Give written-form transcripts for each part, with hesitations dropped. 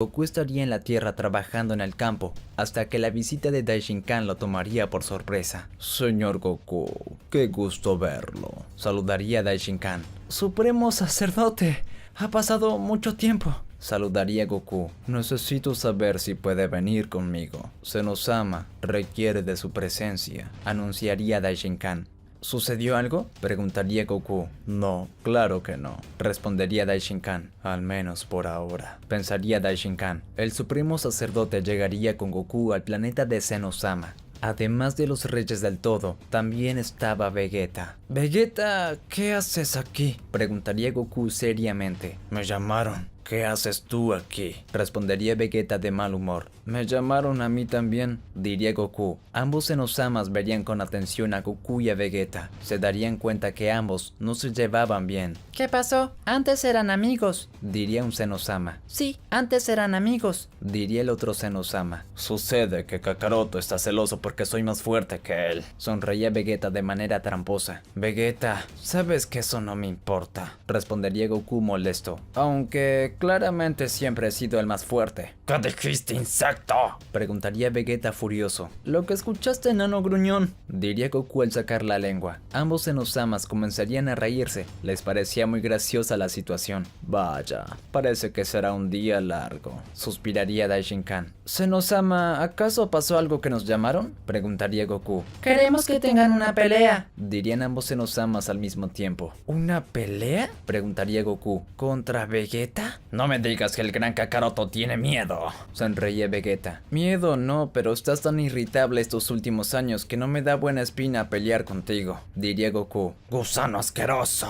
Goku estaría en la Tierra trabajando en el campo, hasta que la visita de Daishinkan lo tomaría por sorpresa. Señor Goku, qué gusto verlo. Saludaría a Daishinkan. Supremo sacerdote, ha pasado mucho tiempo. Saludaría a Goku. Necesito saber si puede venir conmigo. Zenosama requiere de su presencia, anunciaría Daishinkan. ¿Sucedió algo?, preguntaría Goku. No, claro que no, respondería Daishinkan. Al menos por ahora, pensaría Daishinkan. El supremo sacerdote llegaría con Goku al planeta de Zenosama. Además de los Reyes del Todo, también estaba Vegeta. Vegeta, ¿qué haces aquí?, preguntaría Goku seriamente. Me llamaron. ¿Qué haces tú aquí?, respondería Vegeta de mal humor. Me llamaron a mí también, diría Goku. Ambos Zenosamas verían con atención a Goku y a Vegeta. Se darían cuenta que ambos no se llevaban bien. ¿Qué pasó? Antes eran amigos, diría un Zenosama. Sí, antes eran amigos, diría el otro Zenosama. Sucede que Kakaroto está celoso porque soy más fuerte que él, sonreía Vegeta de manera tramposa. Vegeta, sabes que eso no me importa, respondería Goku molesto. Aunque claramente siempre he sido el más fuerte. ¿Qué dijiste, insecto?, preguntaría Vegeta furioso. Lo que escuchaste, enano gruñón, diría Goku al sacar la lengua. Ambos Zenosamas comenzarían a reírse. Les parecía muy graciosa la situación. Vaya, parece que será un día largo, suspiraría Daishinkan. Zenosama, ¿acaso pasó algo que nos llamaron?, preguntaría Goku. Queremos que tengan una pelea, dirían ambos Zenosamas al mismo tiempo. ¿Una pelea?, preguntaría Goku. ¿Contra Vegeta? No me digas que el gran Kakaroto tiene miedo, sonreía Vegeta. Miedo no, pero estás tan irritable estos últimos años que no me da buena espina pelear contigo, diría Goku. Gusano asqueroso,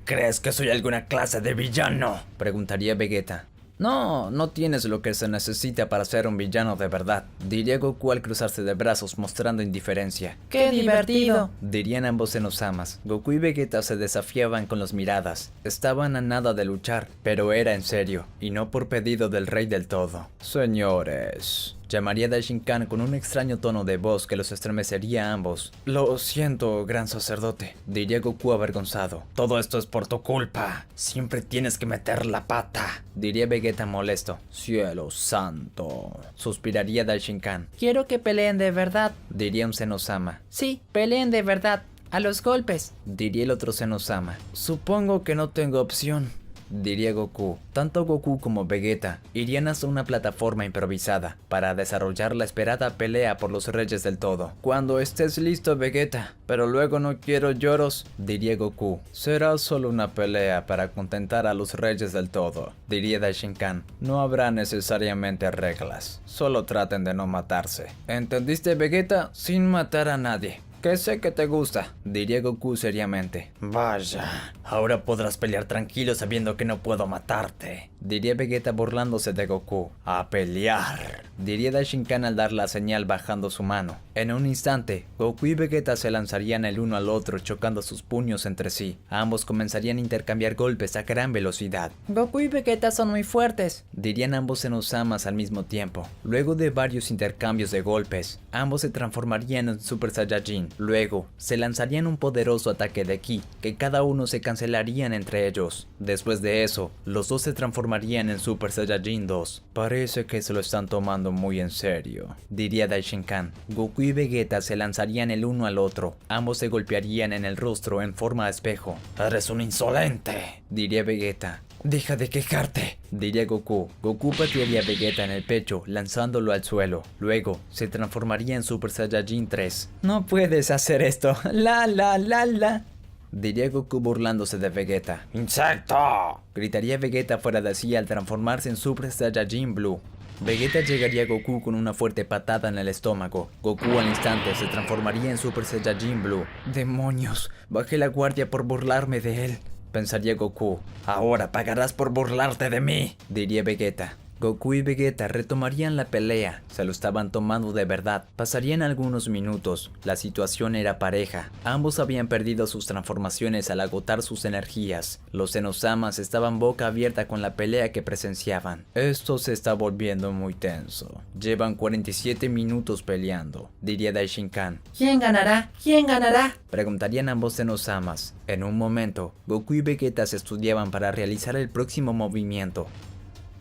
¿crees que soy alguna clase de villano?, preguntaría Vegeta. No, no tienes lo que se necesita para ser un villano de verdad, diría Goku al cruzarse de brazos mostrando indiferencia. ¡Qué divertido!, dirían ambos Zenosamas. Goku y Vegeta se desafiaban con las miradas. Estaban a nada de luchar, pero era en serio, y no por pedido del Rey del Todo. Señores, llamaría Daishinkan con un extraño tono de voz que los estremecería a ambos. Lo siento, gran sacerdote, diría Goku avergonzado. Todo esto es por tu culpa. Siempre tienes que meter la pata, diría Vegeta molesto. Cielo santo, suspiraría Daishinkan. Quiero que peleen de verdad, diría un Zenosama. Sí, peleen de verdad, a los golpes, diría el otro Zenosama. Supongo que no tengo opción, diría Goku. Tanto Goku como Vegeta irían hasta una plataforma improvisada para desarrollar la esperada pelea por los Reyes del Todo. Cuando estés listo, Vegeta, pero luego no quiero lloros, diría Goku. Será solo una pelea para contentar a los Reyes del Todo, diría Daishinkan. No habrá necesariamente reglas, solo traten de no matarse. ¿Entendiste, Vegeta? Sin matar a nadie. Que sé que te gusta, diría Goku seriamente. Vaya, ahora podrás pelear tranquilo sabiendo que no puedo matarte, diría Vegeta burlándose de Goku. A pelear, diría Daishinkan al dar la señal bajando su mano. En un instante, Goku y Vegeta se lanzarían el uno al otro chocando sus puños entre sí. Ambos comenzarían a intercambiar golpes a gran velocidad. Goku y Vegeta son muy fuertes, dirían ambos Zenosamas al mismo tiempo. Luego de varios intercambios de golpes, ambos se transformarían en Super Saiyajin. Luego, se lanzarían un poderoso ataque de ki, que cada uno se cancelarían entre ellos. Después de eso, los dos se transformarían en Super Saiyajin 2. Parece que se lo están tomando muy en serio, diría Daishinkan. Goku y Vegeta se lanzarían el uno al otro. Ambos se golpearían en el rostro en forma de espejo. Eres un insolente, diría Vegeta. Deja de quejarte, diría Goku. Goku patearía a Vegeta en el pecho, lanzándolo al suelo. Luego, se transformaría en Super Saiyajin 3. No puedes hacer esto, la, diría Goku burlándose de Vegeta. ¡Insecto!, gritaría Vegeta fuera de sí al transformarse en Super Saiyajin Blue. Vegeta llegaría a Goku con una fuerte patada en el estómago. Goku al instante se transformaría en Super Saiyajin Blue. ¡Demonios! Bajé la guardia por burlarme de él, pensaría Goku. Ahora pagarás por burlarte de mí, diría Vegeta. Goku y Vegeta retomarían la pelea, se lo estaban tomando de verdad. Pasarían algunos minutos, la situación era pareja. Ambos habían perdido sus transformaciones al agotar sus energías. Los Zenosamas estaban boca abierta con la pelea que presenciaban. Esto se está volviendo muy tenso. Llevan 47 minutos peleando, diría Daishinkan. ¿Quién ganará? ¿Quién ganará?, preguntarían ambos Zenosamas. En un momento, Goku y Vegeta se estudiaban para realizar el próximo movimiento.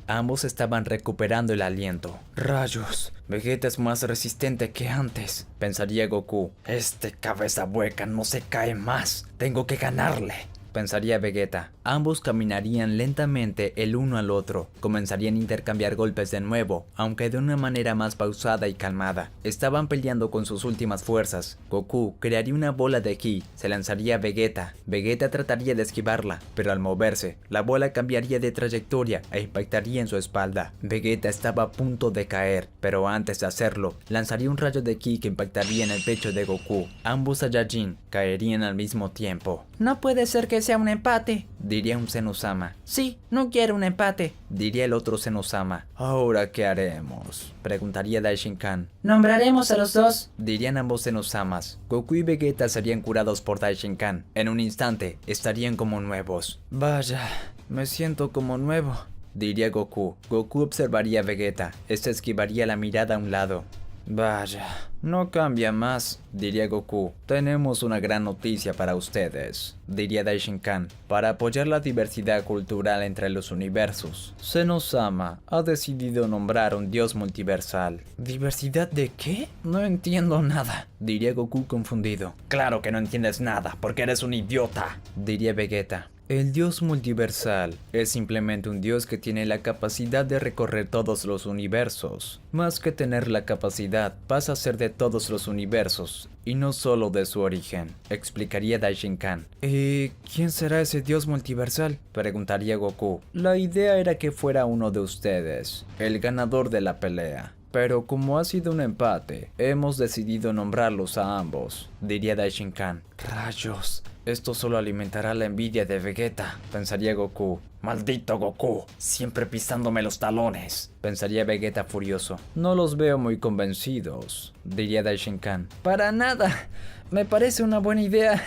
Ambos estaban recuperando el aliento. ¡Rayos! Vegeta es más resistente que antes, pensaría Goku. Este cabeza hueca no se cae más. Tengo que ganarle, pensaría Vegeta. Ambos caminarían lentamente el uno al otro, comenzarían a intercambiar golpes de nuevo, aunque de una manera más pausada y calmada. Estaban peleando con sus últimas fuerzas. Goku crearía una bola de ki, se lanzaría a Vegeta. Vegeta trataría de esquivarla, pero al moverse, la bola cambiaría de trayectoria e impactaría en su espalda. Vegeta estaba a punto de caer, pero antes de hacerlo, lanzaría un rayo de ki que impactaría en el pecho de Goku. Ambos Saiyajin caerían al mismo tiempo. No puede ser que sea un empate, diría un Zenozama. Sí, no quiero un empate, diría el otro Zenozama. ¿Ahora qué haremos?, preguntaría Daishinkan. Nombraremos a los dos, dirían ambos Zenosamas. Goku y Vegeta serían curados por Daishinkan. En un instante estarían como nuevos. Vaya, me siento como nuevo, diría Goku. Goku observaría a Vegeta. Este esquivaría la mirada a un lado. Vaya, no cambia más, diría Goku. Tenemos una gran noticia para ustedes, diría Daishinkan. Para apoyar la diversidad cultural entre los universos, Zenozama ha decidido nombrar un dios multiversal. ¿Diversidad de qué? No entiendo nada, diría Goku confundido. Claro que no entiendes nada, porque eres un idiota, diría Vegeta. El dios multiversal es simplemente un dios que tiene la capacidad de recorrer todos los universos. Más que tener la capacidad, pasa a ser de todos los universos, y no solo de su origen, explicaría Daishinkan. ¿Y quién será ese dios multiversal?, preguntaría Goku. La idea era que fuera uno de ustedes, el ganador de la pelea. Pero como ha sido un empate, hemos decidido nombrarlos a ambos, diría Daishinkan. ¡Rayos! Esto solo alimentará la envidia de Vegeta, pensaría Goku. ¡Maldito Goku! Siempre pisándome los talones, pensaría Vegeta furioso. No los veo muy convencidos, diría Daishinkan. Para nada, me parece una buena idea,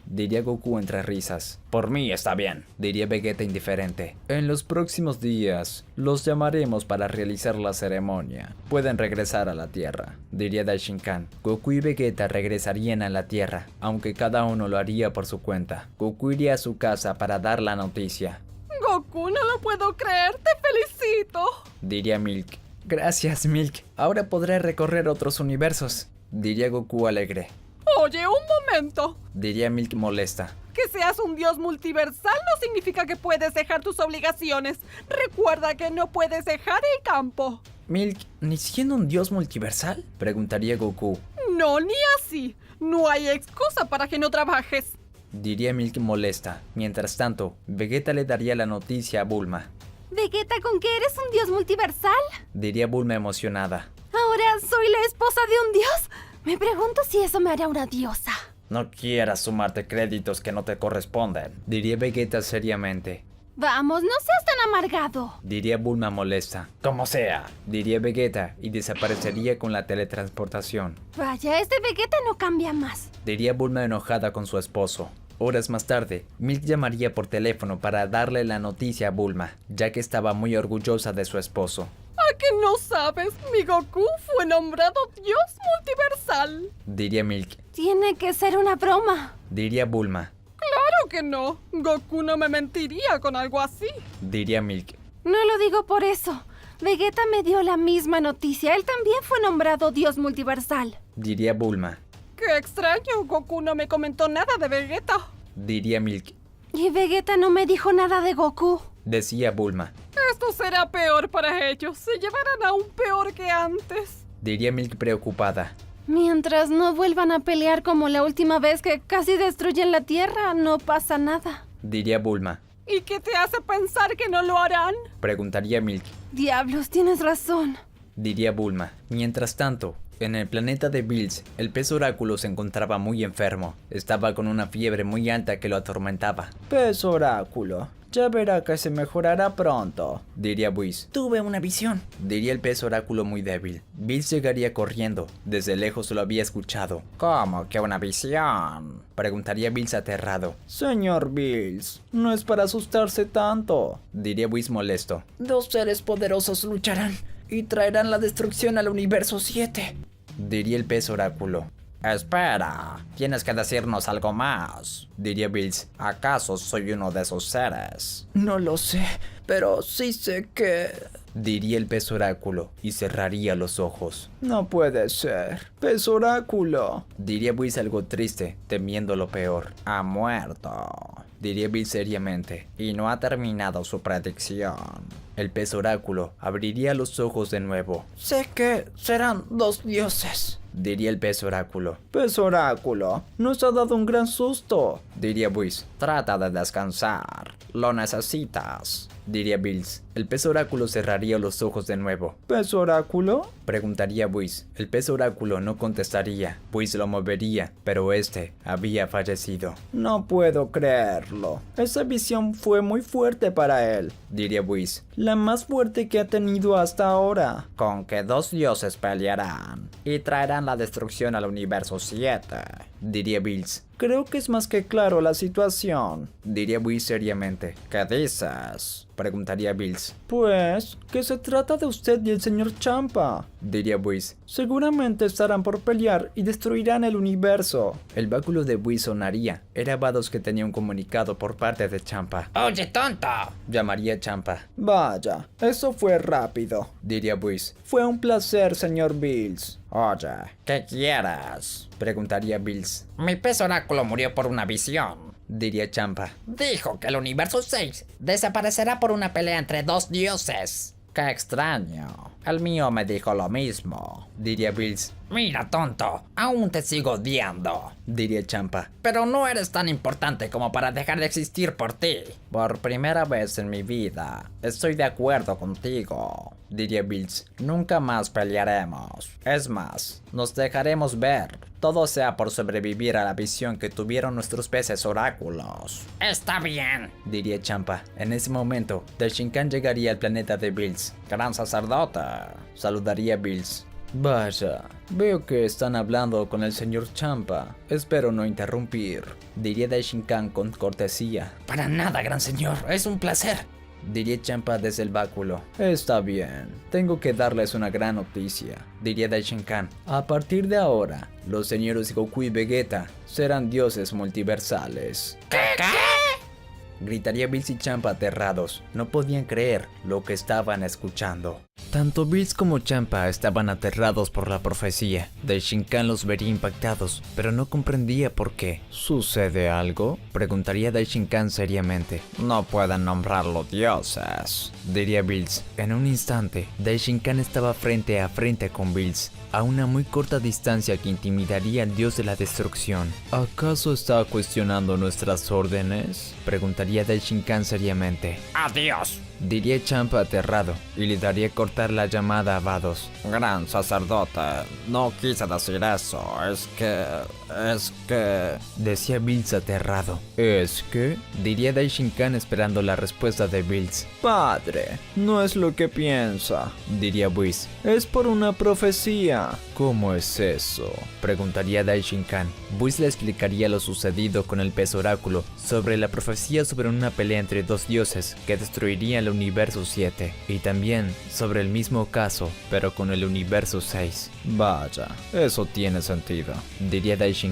diría Goku entre risas. Por mí está bien, diría Vegeta indiferente. En los próximos días, los llamaremos para realizar la ceremonia. Pueden regresar a la Tierra, diría Daishinkan. Goku y Vegeta regresarían a la Tierra, aunque cada uno lo haría por su cuenta. Goku iría a su casa para dar la noticia. Goku, no lo puedo creer, te felicito, diría Milk. Gracias, Milk. Ahora podré recorrer otros universos, diría Goku alegre. Oye, un momento, diría Milk molesta. Que seas un dios multiversal no significa que puedes dejar tus obligaciones. Recuerda que no puedes dejar el campo. Milk, ¿ni siendo un dios multiversal?, preguntaría Goku. No, ni así. No hay excusa para que no trabajes, diría Milk molesta. Mientras tanto, Vegeta le daría la noticia a Bulma. ¿Vegeta, con que eres un dios multiversal? diría Bulma emocionada. ¿Ahora soy la esposa de un dios? Me pregunto si eso me hará una diosa. No quieras sumarte créditos que no te corresponden, diría Vegeta seriamente. Vamos, no seas tan amargado, diría Bulma molesta. Como sea, diría Vegeta y desaparecería con la teletransportación. Vaya, este Vegeta no cambia más, diría Bulma enojada con su esposo. Horas más tarde, Milk llamaría por teléfono para darle la noticia a Bulma, ya que estaba muy orgullosa de su esposo. ¿A que no sabes? Mi Goku fue nombrado Dios Multiversal, diría Milk. Tiene que ser una broma, diría Bulma. Claro que no. Goku no me mentiría con algo así, diría Milk. No lo digo por eso. Vegeta me dio la misma noticia. Él también fue nombrado Dios Multiversal, diría Bulma. Qué extraño, Goku no me comentó nada de Vegeta, diría Milk. Y Vegeta no me dijo nada de Goku, decía Bulma. Esto será peor para ellos. Se llevarán aún peor que antes, diría Milk preocupada. Mientras no vuelvan a pelear como la última vez que casi destruyen la Tierra, no pasa nada, diría Bulma. ¿Y qué te hace pensar que no lo harán?, preguntaría Milk. Diablos, tienes razón, diría Bulma. Mientras tanto, en el planeta de Bills, el pez oráculo se encontraba muy enfermo. Estaba con una fiebre muy alta que lo atormentaba. Pez oráculo, ya verá que se mejorará pronto, diría Whis. Tuve una visión, diría el pez oráculo muy débil. Bills llegaría corriendo. Desde lejos lo había escuchado. ¿Cómo que una visión?, preguntaría Bills aterrado. Señor Bills, no es para asustarse tanto, diría Whis molesto. Dos seres poderosos lucharán y traerán la destrucción al universo 7, diría el pez oráculo. Espera, tienes que decirnos algo más, diría Bills. ¿Acaso soy uno de esos seres? No lo sé, pero sí sé que... diría el pez oráculo y cerraría los ojos. No puede ser. Pez oráculo. Diría Bills algo triste, temiendo lo peor. Ha muerto, diría Bills seriamente, y no ha terminado su predicción. El pez oráculo abriría los ojos de nuevo. Sé que serán 2 dioses. Diría el pez oráculo. Pez oráculo, nos ha dado un gran susto. Diría Bills. Trata de descansar. Lo necesitas. Diría Bills. El pez oráculo cerraría los ojos de nuevo. ¿Pez oráculo? Preguntaría Bills. El pez oráculo no contestaría. Bills lo movería, pero este había fallecido. No puedo creerlo. Esa visión fue muy fuerte para él. Diría Bills. La más fuerte que ha tenido hasta ahora. Con que 2 dioses pelearán y traerán la destrucción al universo 7. Diría Bills. Creo que es más que claro la situación. Diría Bills seriamente. ¿Qué dices? Preguntaría Bills. Pues, que se trata de usted y el señor Champa. Diría Bills. Seguramente estarán por pelear y destruirán el universo. El báculo de Bills sonaría. Era Vados que tenía un comunicado por parte de Champa. ¡Oye, tonto! Llamaría Champa. Vaya, eso fue rápido. Diría Bills. Fue un placer, señor Bills. Oye, ¿qué quieres? Preguntaría Bills. Mi pez oráculo murió por una visión. Diría Champa. Dijo que el universo 6 desaparecerá por una pelea entre 2 dioses. Qué extraño. El mío me dijo lo mismo. Diría Bills. Mira, tonto, aún te sigo odiando. Diría Champa. Pero no eres tan importante como para dejar de existir por ti. Por primera vez en mi vida, estoy de acuerdo contigo. Diría Bills. Nunca más pelearemos. Es más, nos dejaremos ver. Todo sea por sobrevivir a la visión que tuvieron nuestros peces oráculos. Está bien, diría Champa. En ese momento, Daishinkan llegaría al planeta de Bills. Gran sacerdote, saludaría Bills. Vaya, veo que están hablando con el señor Champa. Espero no interrumpir, diría Daishinkan con cortesía. Para nada, gran señor, es un placer. Diría Champa desde el báculo. Está bien, tengo que darles una gran noticia, diría Daishinkan. A partir de ahora, los señores Goku y Vegeta serán dioses multiversales. ¿Qué? Gritaría Bills y Champa aterrados. No podían creer lo que estaban escuchando. Tanto Bills como Champa estaban aterrados por la profecía. Daishinkan los vería impactados, pero no comprendía por qué. ¿Sucede algo? Preguntaría Daishinkan seriamente. No pueden nombrarlo dioses, diría Bills. En un instante, Daishinkan estaba frente a frente con Bills, a una muy corta distancia que intimidaría al dios de la destrucción. ¿Acaso está cuestionando nuestras órdenes? Preguntaría Daishinkan seriamente. ¡Adiós! Diría Champa aterrado y le daría cortar la llamada a Vados. Gran sacerdote, no quise decir eso, es que... Decía Bills aterrado. ¿Es que? Diría Daishinkan esperando la respuesta de Bills. Padre, no es lo que piensa, diría Whis. Es por una profecía. ¿Cómo es eso? Preguntaría Daishinkan. Whis le explicaría lo sucedido con el pez oráculo sobre la profecía sobre una pelea entre 2 dioses que destruirían el universo 7 y también sobre el mismo caso pero con el universo 6. Vaya, eso tiene sentido, diría Daishinkan.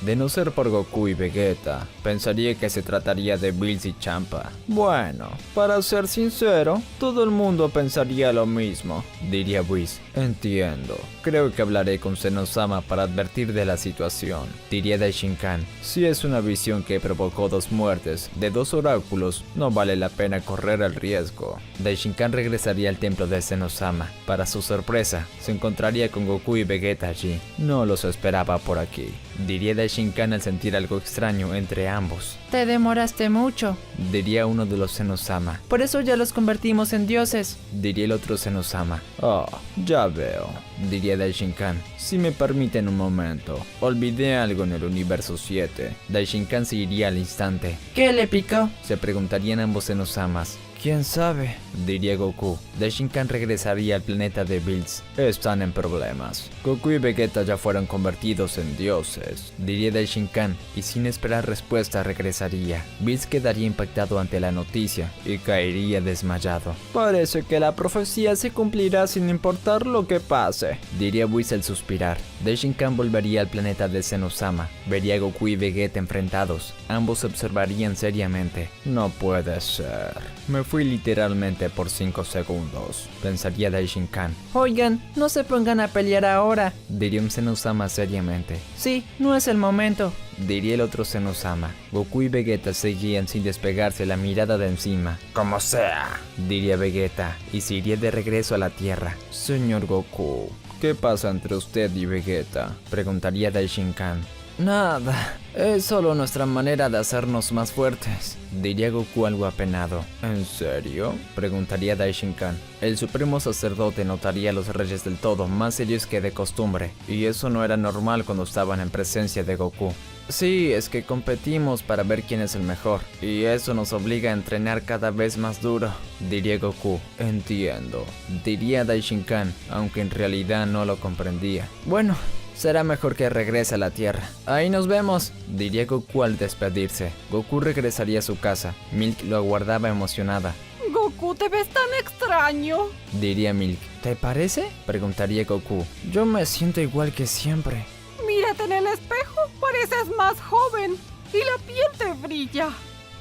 De no ser por Goku y Vegeta, pensaría que se trataría de Bills y Champa. Bueno, para ser sincero, todo el mundo pensaría lo mismo, diría Whis. Entiendo. Creo que hablaré con Zenosama para advertir de la situación, diría Daishinkan. Si es una visión que provocó 2 muertes de 2 oráculos, no vale la pena correr el riesgo. Daishinkan regresaría al templo de Zenosama. Para su sorpresa, se encontraría con Goku y Vegeta allí. No los esperaba por aquí, diría Daishinkan al sentir algo extraño entre ambos. Te demoraste mucho, diría uno de los Zenosama. Por eso ya los convertimos en dioses, diría el otro Zenosama. Oh, ya veo, diría Daishinkan. Si me permiten un momento, olvidé algo en el universo 7. Daishinkan se iría al instante. ¿Qué le picó? Se preguntarían ambos Zenosamas. ¿Quién sabe? Diría Goku. Daishinkan regresaría al planeta de Bills. Están en problemas. Goku y Vegeta ya fueron convertidos en dioses. Diría Daishinkan, y sin esperar respuesta regresaría. Bills quedaría impactado ante la noticia y caería desmayado. Parece que la profecía se cumplirá sin importar lo que pase. Diría Whis al suspirar. Daishinkan volvería al planeta de Zenosama. Vería a Goku y Vegeta enfrentados. Ambos se observarían seriamente. No puede ser. Me fui literalmente por 5 segundos. Pensaría Daishinkan. Oigan, no se pongan a pelear ahora. Diría un Zenosama seriamente. Sí, no es el momento. Diría el otro Zenosama. Goku y Vegeta seguían sin despegarse la mirada de encima. Como sea, diría Vegeta, y se iría de regreso a la Tierra. Señor Goku, ¿qué pasa entre usted y Vegeta? Preguntaría Daishinkan. Nada, es solo nuestra manera de hacernos más fuertes. Diría Goku algo apenado. ¿En serio? Preguntaría Daishinkan. El supremo sacerdote notaría a los reyes del todo más serios que de costumbre, y eso no era normal cuando estaban en presencia de Goku. Sí, es que competimos para ver quién es el mejor, y eso nos obliga a entrenar cada vez más duro. Diría Goku. Entiendo. Diría Daishinkan, aunque en realidad no lo comprendía. Bueno, será mejor que regrese a la Tierra. Ahí nos vemos, diría Goku al despedirse. Goku regresaría a su casa. Milk lo aguardaba emocionada. Goku, te ves tan extraño. Diría Milk. ¿Te parece? Preguntaría Goku. Yo me siento igual que siempre. Mírate en el espejo, pareces más joven y la piel te brilla.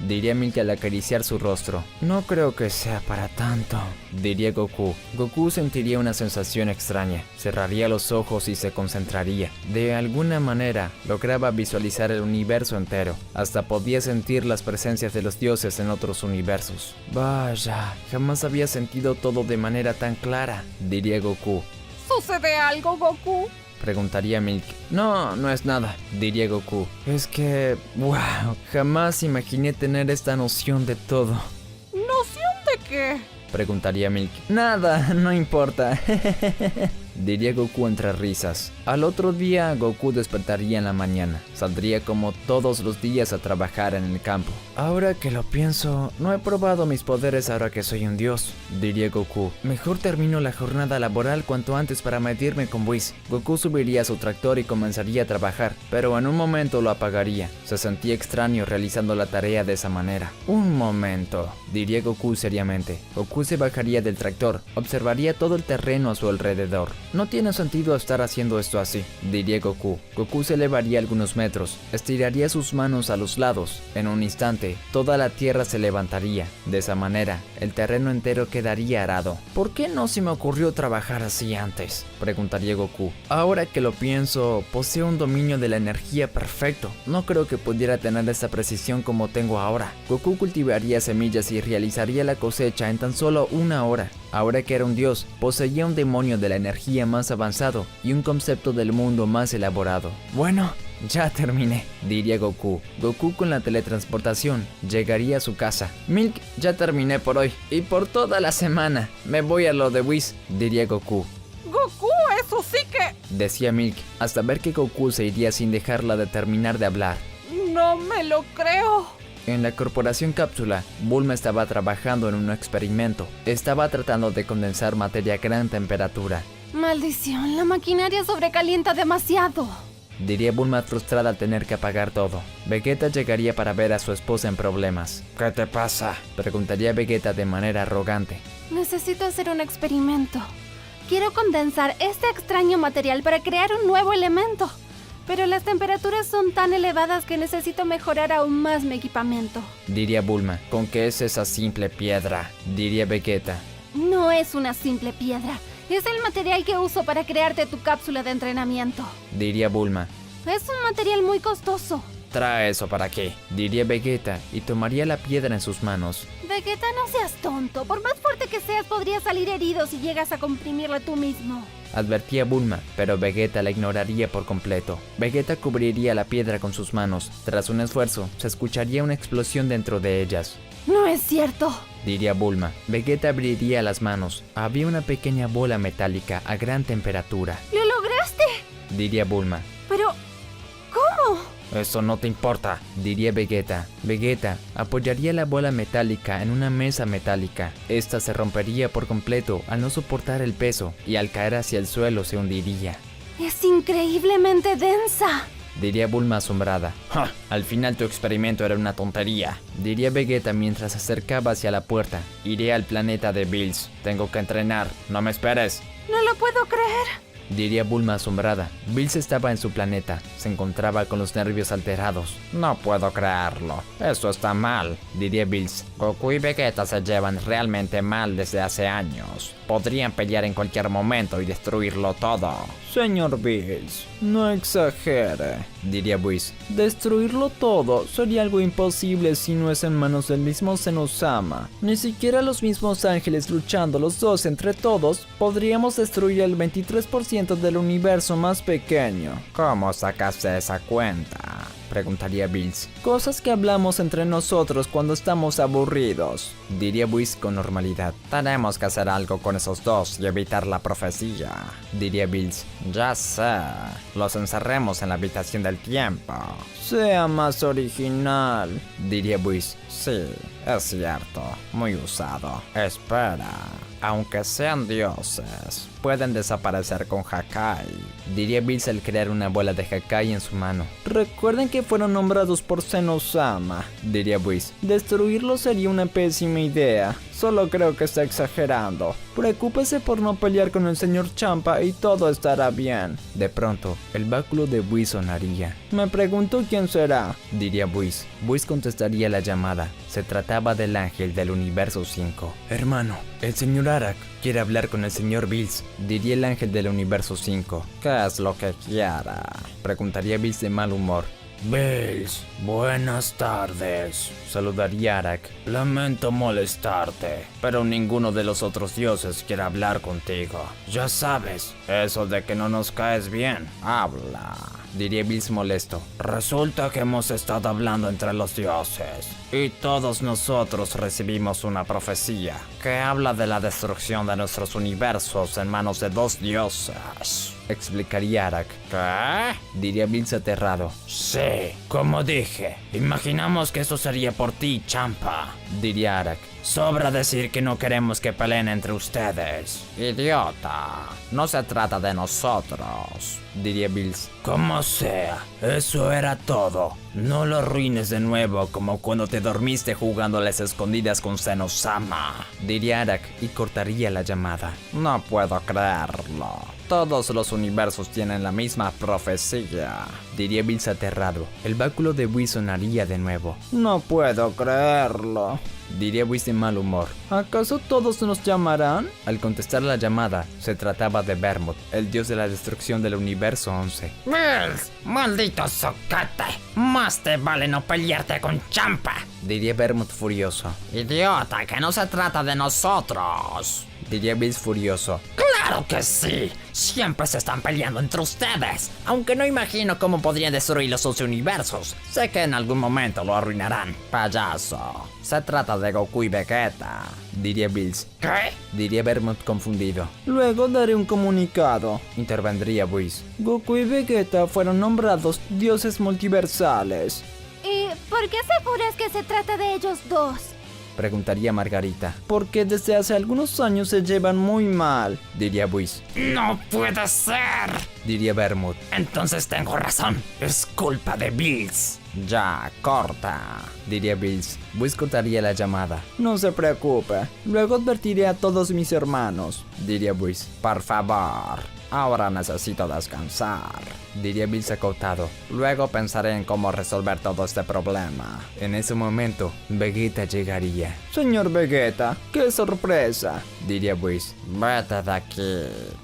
Diría Milk al acariciar su rostro. No creo que sea para tanto, diría Goku. Goku sentiría una sensación extraña. Cerraría los ojos y se concentraría. De alguna manera, lograba visualizar el universo entero. Hasta podía sentir las presencias de los dioses en otros universos. Vaya, jamás había sentido todo de manera tan clara, diría Goku. ¿Sucede algo, Goku? Preguntaría Milk. No, no es nada, diría Goku. Es que, wow, jamás imaginé tener esta noción de todo. ¿Noción de qué? Preguntaría Milk. Nada, no importa. Diría Goku entre risas. Al otro día, Goku despertaría en la mañana. Saldría como todos los días a trabajar en el campo. Ahora que lo pienso, no he probado mis poderes ahora que soy un dios, diría Goku. Mejor termino la jornada laboral cuanto antes para medirme con Whis. Goku subiría a su tractor y comenzaría a trabajar, pero en un momento lo apagaría. Se sentía extraño realizando la tarea de esa manera. Un momento, diría Goku seriamente. Goku se bajaría del tractor, observaría todo el terreno a su alrededor. No tiene sentido estar haciendo esto así, diría Goku. Goku se elevaría algunos metros, estiraría sus manos a los lados. En un instante, toda la tierra se levantaría. De esa manera, el terreno entero quedaría arado. ¿Por qué no se me ocurrió trabajar así antes? Preguntaría Goku. Ahora que lo pienso, poseo un dominio de la energía perfecto. No creo que pudiera tener esa precisión como tengo ahora. Goku cultivaría semillas y realizaría la cosecha en tan solo 1 hora. Ahora que era un dios, poseía un demonio de la energía más avanzado y un concepto del mundo más elaborado. Bueno, ya terminé, diría Goku. Goku con la teletransportación llegaría a su casa. Milk, ya terminé por hoy y por toda la semana. Me voy a lo de Whis, diría Goku. Goku, eso sí que... decía Milk, hasta ver que Goku se iría sin dejarla de terminar de hablar. No me lo creo. En la corporación Cápsula, Bulma estaba trabajando en un experimento. Estaba tratando de condensar materia a gran temperatura. Maldición, la maquinaria sobrecalienta demasiado. Diría Bulma frustrada al tener que apagar todo. Vegeta llegaría para ver a su esposa en problemas. ¿Qué te pasa? Preguntaría Vegeta de manera arrogante. Necesito hacer un experimento. Quiero condensar este extraño material para crear un nuevo elemento. Pero las temperaturas son tan elevadas que necesito mejorar aún más mi equipamiento. Diría Bulma. ¿Con qué es esa simple piedra? Diría Vegeta. No es una simple piedra. Es el material que uso para crearte tu cápsula de entrenamiento. Diría Bulma. Es un material muy costoso. Trae eso para aquí, diría Vegeta y tomaría la piedra en sus manos. Vegeta, no seas tonto. Por más fuerte que seas, podrías salir herido si llegas a comprimirla tú mismo. Advertía Bulma, pero Vegeta la ignoraría por completo. Vegeta cubriría la piedra con sus manos. Tras un esfuerzo, se escucharía una explosión dentro de ellas. No es cierto, diría Bulma. Vegeta abriría las manos. Había una pequeña bola metálica a gran temperatura. ¡Lo lograste! Diría Bulma. Pero, ¿cómo? Eso no te importa, diría Vegeta. Vegeta apoyaría la bola metálica en una mesa metálica. Esta se rompería por completo al no soportar el peso y al caer hacia el suelo se hundiría. Es increíblemente densa. Diría Bulma asombrada. ¡Ja! Al final tu experimento era una tontería. Diría Vegeta mientras se acercaba hacia la puerta. Iré al planeta de Bills. Tengo que entrenar. No me esperes. No lo puedo creer. Diría Bulma asombrada. Bills estaba en su planeta. Se encontraba con los nervios alterados. No puedo creerlo. Eso está mal. Diría Bills. Goku y Vegeta se llevan realmente mal desde hace años. Podrían pelear en cualquier momento y destruirlo todo. Señor Bills, no exagere. Diría Whis. Destruirlo todo sería algo imposible si no es en manos del mismo Zenosama. Ni siquiera los mismos ángeles luchando los dos entre todos podríamos destruir el 23% del universo más pequeño. ¿Cómo sacaste esa cuenta? Preguntaría Bills. Cosas que hablamos entre nosotros cuando estamos aburridos. Diría Whis con normalidad. Tenemos que hacer algo con esos dos y evitar la profecía. Diría Bills. Ya sé. Los encerremos en la habitación del tiempo. Sea más original. Diría Whis. Sí, es cierto. Muy usado. Espera. Aunque sean dioses, pueden desaparecer con Hakai. Diría Bills al crear una bola de Hakai en su mano. Recuerden que fueron nombrados por Zenosama. Diría Whis. Destruirlo sería una pésima idea. Solo creo que está exagerando. Preocúpese por no pelear con el señor Champa y todo estará bien. De pronto, el báculo de Whis sonaría. Me pregunto quién será. Diría Whis. Whis contestaría la llamada. Se trataba del ángel del universo 5. Hermano, el señor Arak quiere hablar con el señor Bills. Diría el ángel del universo 5. ¿Qué es lo que quiera? Preguntaría Bills de mal humor. Bills, buenas tardes. Saludaría Arak. Lamento molestarte, pero ninguno de los otros dioses quiere hablar contigo. Ya sabes, eso de que no nos caes bien. Habla. Diría Bills molesto. Resulta que hemos estado hablando entre los dioses y todos nosotros recibimos una profecía que habla de la destrucción de nuestros universos en manos de dos dioses. Explicaría Arak. ¿Qué? Diría Bills aterrado. Sí, como dije, imaginamos que eso sería por ti, Champa. Diría Arak. Sobra decir que no queremos que peleen entre ustedes. Idiota, no se trata de nosotros. Diría Bills. Como sea, eso era todo. No lo arruines de nuevo como cuando te dormiste jugando a las escondidas con Zenosama. Diría Arak y cortaría la llamada. No puedo creerlo. Todos los universos tienen la misma profecía. Diría Bills aterrado. El báculo de Whis sonaría de nuevo. No puedo creerlo. Diría Whis de mal humor. ¿Acaso todos nos llamarán? Al contestar la llamada, se trataba de Bermud, el dios de la destrucción del universo 11. Bills, maldito socate. Más te vale no pelearte con Champa. Diría Bermud furioso. Idiota, que no se trata de nosotros. Diría Bills furioso. ¡Claro que sí! Siempre se están peleando entre ustedes. Aunque no imagino cómo podrían destruir los 11 universos. Sé que en algún momento lo arruinarán. Payaso, se trata de Goku y Vegeta. Diría Bills. ¿Qué? Diría Bermud confundido. Luego daré un comunicado. Intervendría Whis. Goku y Vegeta fueron nombrados dioses multiversales. ¿Y por qué aseguras que se trata de ellos dos? Preguntaría Margarita. Porque desde hace algunos años se llevan muy mal. Diría Whis. ¡No puede ser! Diría Bermud. Entonces tengo razón. Es culpa de Bills. Ya, corta. Diría Bills. Whis cortaría la llamada. No se preocupe. Luego advertiré a todos mis hermanos. Diría Whis. Por favor, ahora necesito descansar. Diría Bills acotado. Luego pensaré en cómo resolver todo este problema. En ese momento, Vegeta llegaría. Señor Vegeta, qué sorpresa. Diría Whis. Vete de aquí,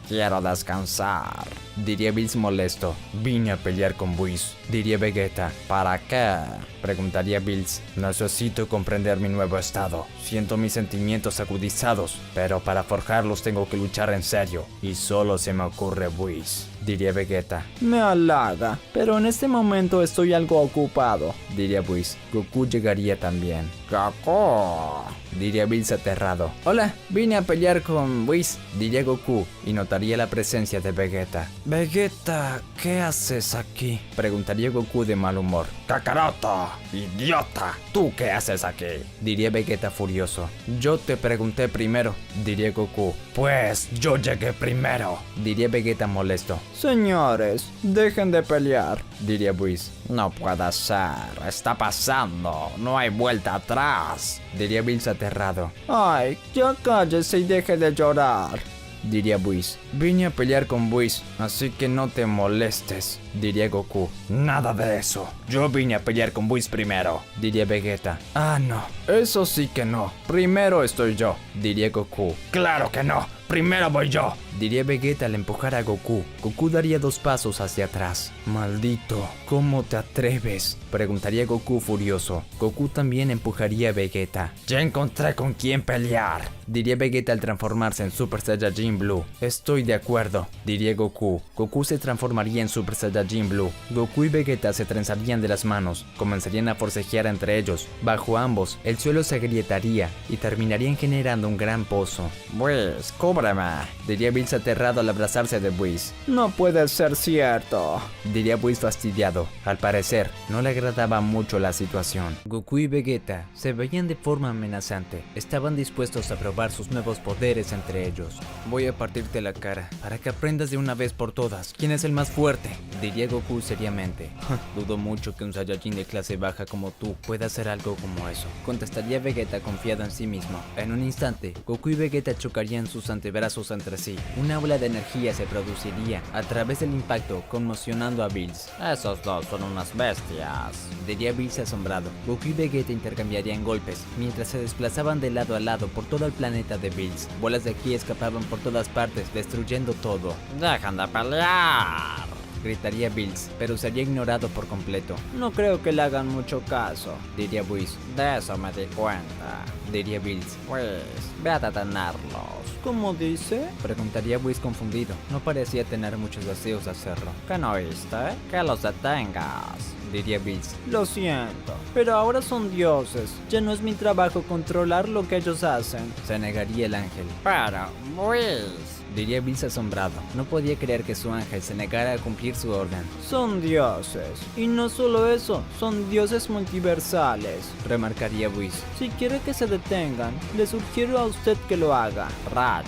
quiero descansar. Diría Bills molesto. Vine a pelear con Whis. Diría Vegeta. ¿Para qué? Preguntaría Bills. Necesito comprender mi nuevo estado. Siento mis sentimientos agudizados, pero para forjarlos tengo que luchar en serio. Y solo se me ocurre Whis. diría Vegeta. Me halaga, pero en este momento estoy algo ocupado. Diría Whis. Goku llegaría también. Goku, Diría Bills aterrado. Hola, vine a pelear con Whis, diría Goku, y notaría la presencia de Vegeta. Vegeta, ¿qué haces aquí? Preguntaría Goku de mal humor. Kakaroto, idiota, ¿tú qué haces aquí? Diría Vegeta furioso. Yo te pregunté primero, diría Goku. Pues yo llegué primero. Diría Vegeta molesto. Señores, dejen de pelear. Diría Whis. No puede ser, está pasando, no hay vuelta atrás. Diría Bills aterrado. Ay, ya cállese y deje de llorar. Diría Whis. Vine a pelear con Whis, así que no te molestes, diría Goku. Nada de eso, yo vine a pelear con Whis primero. Diría Vegeta. Ah, no, eso sí que no. Primero estoy yo, diría Goku. Claro que no, primero voy yo. Diría Vegeta al empujar a Goku. Goku daría 2 pasos hacia atrás. Maldito, ¿cómo te atreves? Preguntaría Goku furioso. Goku también empujaría a Vegeta. Ya encontré con quién pelear. Diría Vegeta al transformarse en Super Saiyajin Blue. Estoy de acuerdo, diría Goku. Goku se transformaría en Super Saiyajin Blue. Goku y Vegeta se trenzarían de las manos. Comenzarían a forcejear entre ellos. Bajo ambos, el suelo se agrietaría y terminarían generando un gran pozo. Whis, cúbreme. Diría Bills aterrado al abrazarse de Whis. No puede ser cierto. Diría Whis fastidiado. Al parecer, no le agradaba mucho la situación. Goku y Vegeta se veían de forma amenazante. Estaban dispuestos a probar sus nuevos poderes entre ellos. Voy a partirte la cara para que aprendas de una vez por todas quién es el más fuerte, diría Goku seriamente. Dudo mucho que un Saiyajin de clase baja como tú pueda hacer algo como eso, contestaría Vegeta confiado en sí mismo. En un instante, Goku y Vegeta chocarían sus antebrazos entre sí. Una ola de energía se produciría a través del impacto, conmocionando a Bills. Esos dos son unas bestias, diría Bills asombrado. Goku y Vegeta intercambiarían golpes mientras se desplazaban de lado a lado por todo el planeta de Bills. Bolas de ki escapaban por todas partes, destruyendo todo. Dejan de pelear, gritaría Bills, pero sería ignorado por completo. No creo que le hagan mucho caso, diría Whis. De eso me di cuenta, diría Bills. Whis, ve a detenerlos. ¿Cómo dice? Preguntaría Whis confundido. No parecía tener muchos deseos de hacerlo. ¿Qué no oíste? Que los detengas, diría Bills. Lo siento, pero ahora son dioses. Ya no es mi trabajo controlar lo que ellos hacen. Se negaría el ángel. Pero, Whis, diría Bills asombrado. No podía creer que su ángel se negara a cumplir su orden. Son dioses. Y no solo eso, son dioses multiversales, remarcaría Whis. Si quiere que se detengan, le sugiero a usted que lo haga. Rayos,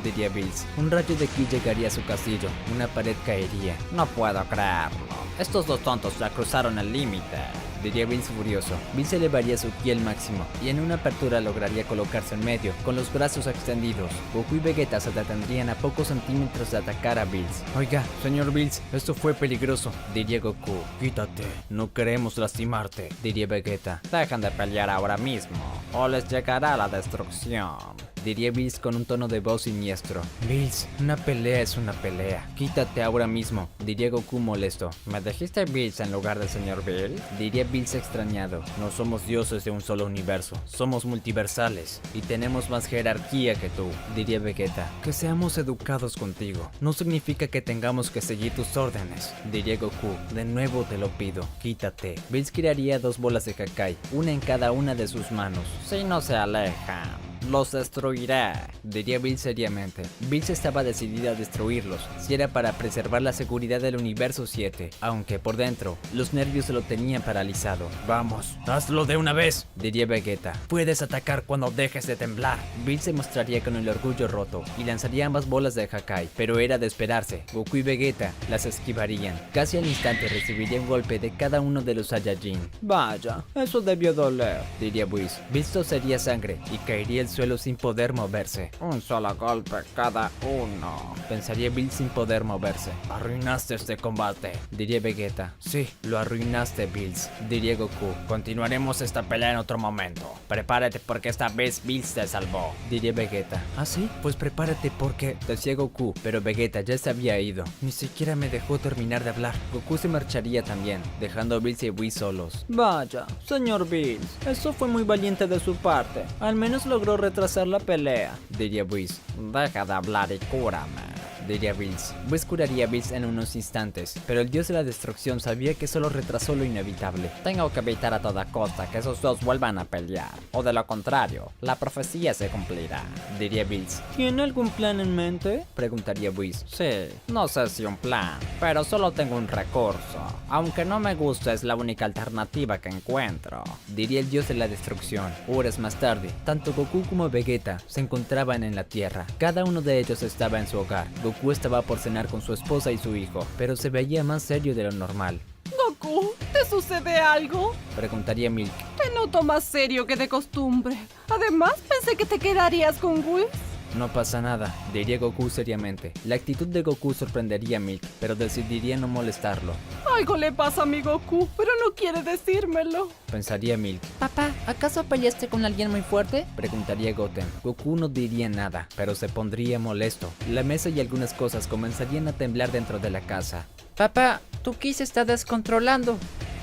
diría Bills. Un rayo de ki llegaría a su castillo. Una pared caería. No puedo creerlo. Estos dos tontos ya cruzaron el límite, diría Bills furioso. Bills elevaría su ki al máximo y en una apertura lograría colocarse en medio, con los brazos extendidos. Goku y Vegeta se detendrían a pocos centímetros de atacar a Bills. Oiga, señor Bills, esto fue peligroso, diría Goku. Quítate, no queremos lastimarte, diría Vegeta. Dejan de pelear ahora mismo, o les llegará la destrucción, diría Bills con un tono de voz siniestro. Bills, una pelea es una pelea. Quítate ahora mismo, diría Goku molesto. ¿Me dijiste Bills en lugar del señor Bill? Diría Bills extrañado. No somos dioses de un solo universo, somos multiversales y tenemos más jerarquía que tú, diría Vegeta. Que seamos educados contigo no significa que tengamos que seguir tus órdenes, diría Goku. De nuevo te lo pido, quítate. Bills crearía 2 bolas de Hakai, una en cada una de sus manos. Si no se alejan, los destruiré, diría Bills seriamente. Bills estaba decidido a destruirlos, si era para preservar la seguridad del universo 7, aunque por dentro, los nervios se lo tenían paralizado. Vamos, hazlo de una vez, diría Vegeta. Puedes atacar cuando dejes de temblar. Bills se mostraría con el orgullo roto y lanzaría ambas bolas de Hakai, pero era de esperarse. Goku y Vegeta las esquivarían. Casi al instante recibiría un golpe de cada uno de los Saiyajin. Vaya, eso debió doler, diría Whis. Bills tosería sangre y caería al suelo sin poder moverse. Un solo golpe cada uno, pensaría Bills sin poder moverse. Arruinaste este combate, diría Vegeta. Sí, lo arruinaste, Bills, diría Goku. Continuaremos esta pelea en otro momento. Prepárate porque esta vez Bills te salvó, diría Vegeta. ¿Ah, sí? Pues prepárate porque... decía Goku, pero Vegeta ya se había ido. Ni siquiera me dejó terminar de hablar. Goku se marcharía también, dejando a Bills y Whis solos. Vaya, señor Bills, eso fue muy valiente de su parte. Al menos logró retrasar la pelea, diría Whis. Deja de hablar y cúrame, diría Bills. Whis curaría a Bills en unos instantes, pero el dios de la destrucción sabía que solo retrasó lo inevitable. Tengo que evitar a toda costa que esos dos vuelvan a pelear, o de lo contrario, la profecía se cumplirá, diría Bills. ¿Tiene algún plan en mente? Preguntaría Whis. Sí, no sé si un plan, pero solo tengo un recurso. Aunque no me gusta, es la única alternativa que encuentro, diría el dios de la destrucción. Horas más tarde, tanto Goku como Vegeta se encontraban en la Tierra. Cada uno de ellos estaba en su hogar. Goku estaba por cenar con su esposa y su hijo, pero se veía más serio de lo normal. Goku, ¿te sucede algo? Preguntaría Milk. Te noto más serio que de costumbre. Además, pensé que te quedarías con Whis. No pasa nada, diría Goku seriamente. La actitud de Goku sorprendería a Milk, pero decidiría no molestarlo. Algo le pasa a mi Goku, pero no quiere decírmelo. Pensaría Milk. Papá, ¿acaso peleaste con alguien muy fuerte? Preguntaría Goten. Goku no diría nada, pero se pondría molesto. La mesa y algunas cosas comenzarían a temblar dentro de la casa. Papá, tu ki se está descontrolando.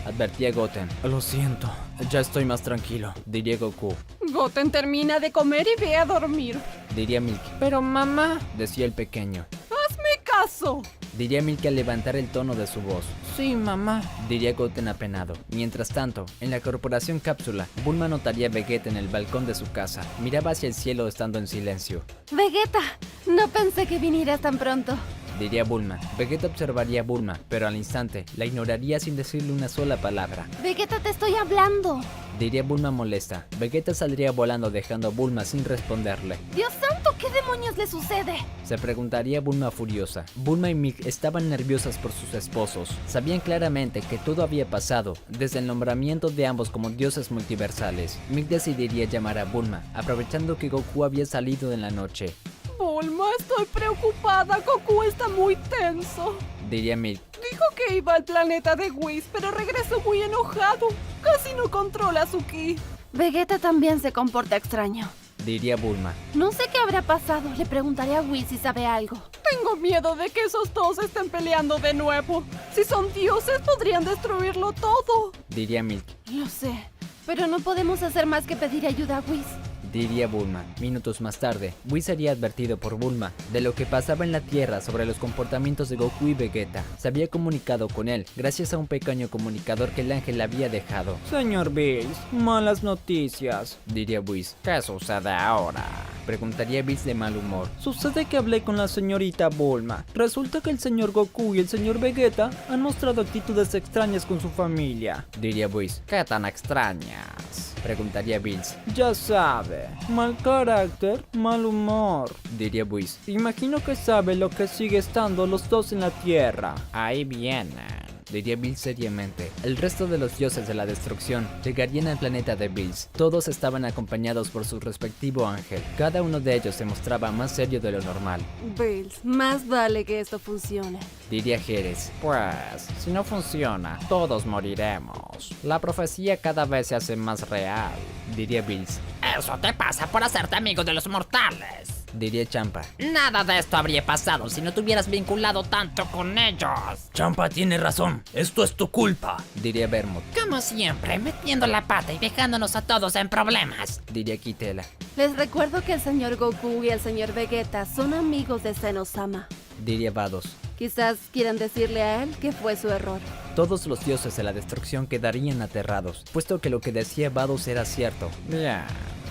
Advertía Goten. Lo siento, ya estoy más tranquilo. Diría Goku. Goten termina de comer y ve a dormir. Diría Milk. Pero mamá... Decía el pequeño. ¡Hazme caso! Diría Milk al levantar el tono de su voz. Sí, mamá. Diría Goten apenado. Mientras tanto, en la corporación Cápsula, Bulma notaría a Vegeta en el balcón de su casa. Miraba hacia el cielo estando en silencio. Vegeta, no pensé que vinieras tan pronto. Diría Bulma. Vegeta observaría a Bulma, pero al instante la ignoraría sin decirle una sola palabra. Vegeta, te estoy hablando. Diría Bulma molesta. Vegeta saldría volando dejando a Bulma sin responderle. Dios santo, ¿qué demonios le sucede? Se preguntaría Bulma furiosa. Bulma y Milk estaban nerviosas por sus esposos. Sabían claramente que todo había pasado, desde el nombramiento de ambos como dioses multiversales. Milk decidiría llamar a Bulma, aprovechando que Goku había salido en la noche. Bulma, estoy preocupada. Goku está muy tenso. Diría Milk. Dijo que iba al planeta de Whis, pero regresó muy enojado. Casi no controla su ki. Vegeta también se comporta extraño. Diría Bulma. No sé qué habrá pasado. Le preguntaré a Whis si sabe algo. Tengo miedo de que esos dos estén peleando de nuevo. Si son dioses, podrían destruirlo todo. Diría Milk. Lo sé, pero no podemos hacer más que pedir ayuda a Whis. Diría Bulma. Minutos más tarde, Whis sería advertido por Bulma de lo que pasaba en la Tierra sobre los comportamientos de Goku y Vegeta. Se había comunicado con él gracias a un pequeño comunicador que el ángel había dejado. Señor Bills, malas noticias. Diría Whis. ¿qué sucede ahora? Preguntaría Bills de mal humor. Sucede que hablé con la señorita Bulma. Resulta que el señor Goku y el señor Vegeta han mostrado actitudes extrañas con su familia. Diría Whis. ¿Qué tan extrañas? Preguntaría Bills. Ya sabe, mal carácter, mal humor. Diría Whis. Imagino que sabe lo que sigue estando los dos en la Tierra. Ahí vienen. Diría Bills seriamente. El resto de los dioses de la destrucción llegarían al planeta de Bills. Todos estaban acompañados por su respectivo ángel. Cada uno de ellos se mostraba más serio de lo normal. Bills, más vale que esto funcione. Diría Jerez. Pues, si no funciona, todos moriremos. La profecía cada vez se hace más real. Diría Bills. Eso te pasa por hacerte amigo de los mortales. Diría Champa. Nada de esto habría pasado si no te hubieras vinculado tanto con ellos. Champa tiene razón, esto es tu culpa. Diría Bermot. Como siempre, metiendo la pata y dejándonos a todos en problemas. Diría Kitela. Les recuerdo que el señor Goku y el señor Vegeta son amigos de Zenosama. Diría Vados. Quizás quieran decirle a él que fue su error. Todos los dioses de la destrucción quedarían aterrados, puesto que lo que decía Vados era cierto. Bien,